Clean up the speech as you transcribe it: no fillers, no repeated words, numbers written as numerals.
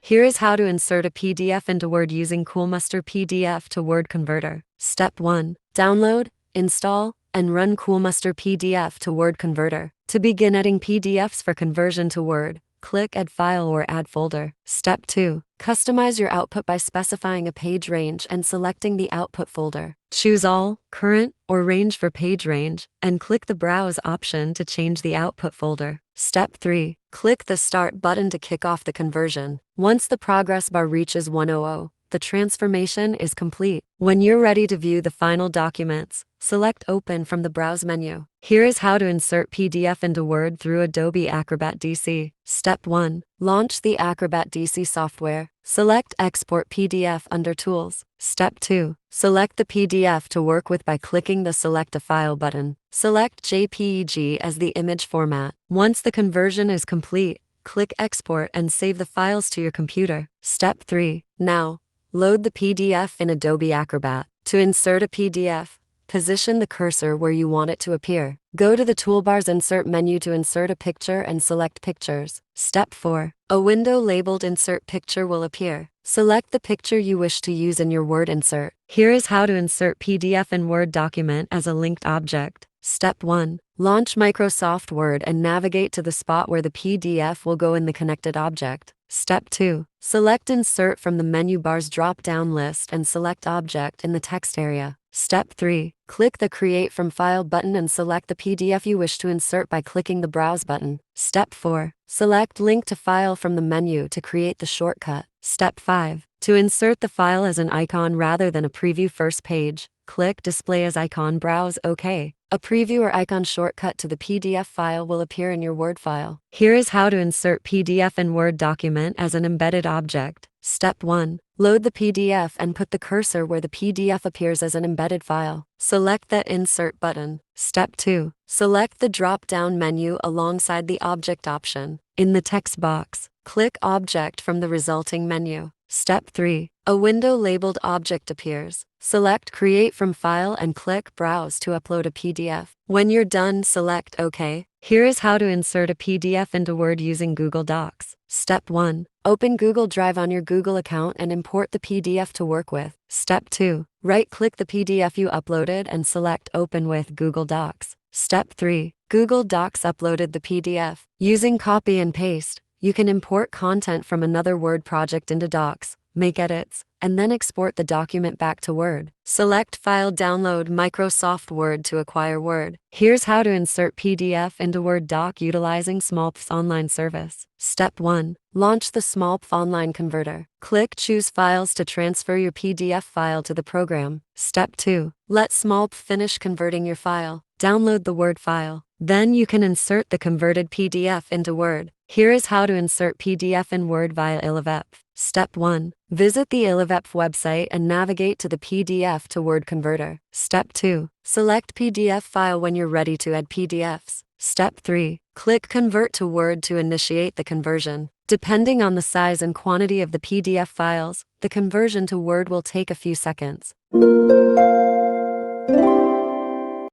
Here is how to insert a PDF into Word using Coolmuster PDF to Word Converter. Step 1. Download, install, and run Coolmuster PDF to Word Converter. To begin editing PDFs for conversion to Word, click Add File or Add Folder. Step 2. Customize your output by specifying a page range and selecting the output folder. Choose All, Current, or Range for page range, and click the Browse option to change the output folder. Step 3. Click the Start button to kick off the conversion. Once the progress bar reaches 100, the transformation is complete. When you're ready to view the final documents, select Open from the Browse menu. Here is how to insert PDF into Word through Adobe Acrobat DC. Step 1. Launch the Acrobat DC software. Select Export PDF under Tools. Step 2. Select the PDF to work with by clicking the Select a File button. Select JPEG as the image format. Once the conversion is complete, click Export and save the files to your computer. Step 3. Now, load the PDF in Adobe Acrobat. To insert a PDF, position the cursor where you want it to appear. Go to the Toolbar's Insert menu to insert a picture and select Pictures. Step 4. A window labeled Insert Picture will appear. Select the picture you wish to use in your Word insert. Here is how to insert PDF in Word document as a linked object. Step 1. Launch Microsoft Word and navigate to the spot where the PDF will go in the connected object. Step 2. Select Insert from the menu bar's drop-down list and select Object in the text area. Step 3. Click the Create from File button and select the PDF you wish to insert by clicking the Browse button. Step 4. Select Link to File from the menu to create the shortcut. Step 5. To insert the file as an icon rather than a preview first page, click Display as Icon, browse OK. A preview or icon shortcut to the PDF file will appear in your Word file. Here is how to insert PDF in Word document as an embedded object. Step 1. Load the PDF and put the cursor where the PDF appears as an embedded file. Select the Insert button. Step 2. Select the drop-down menu alongside the Object option. In the text box, click Object from the resulting menu. Step 3. A window labeled Object appears. Select Create from File and click Browse to upload a PDF. When you're done, select OK. Here is how to insert a PDF into Word using Google Docs. Step 1. Open Google Drive on your Google account and import the PDF to work with. Step 2. Right-click the PDF you uploaded and select Open with Google Docs. Step 3. Google Docs uploaded the PDF. Using copy and paste, you can import content from another Word project into Docs, make edits, and then export the document back to Word. Select File, download Microsoft Word to acquire Word. Here's how to insert PDF into Word doc utilizing SmallPF online service. Step 1. Launch the SmallPF online converter. Click Choose Files to transfer your PDF file to the program. Step 2. Let SmallPF finish converting your file. Download the Word file. Then you can insert the converted PDF into Word. Here is how to insert PDF in Word via Illuvet. Step 1. Visit the Illuvet website and navigate to the PDF to Word converter. Step 2. Select PDF file when you're ready to add PDFs. Step 3. Click Convert to Word to initiate the conversion. Depending on the size and quantity of the PDF files, the conversion to Word will take a few seconds.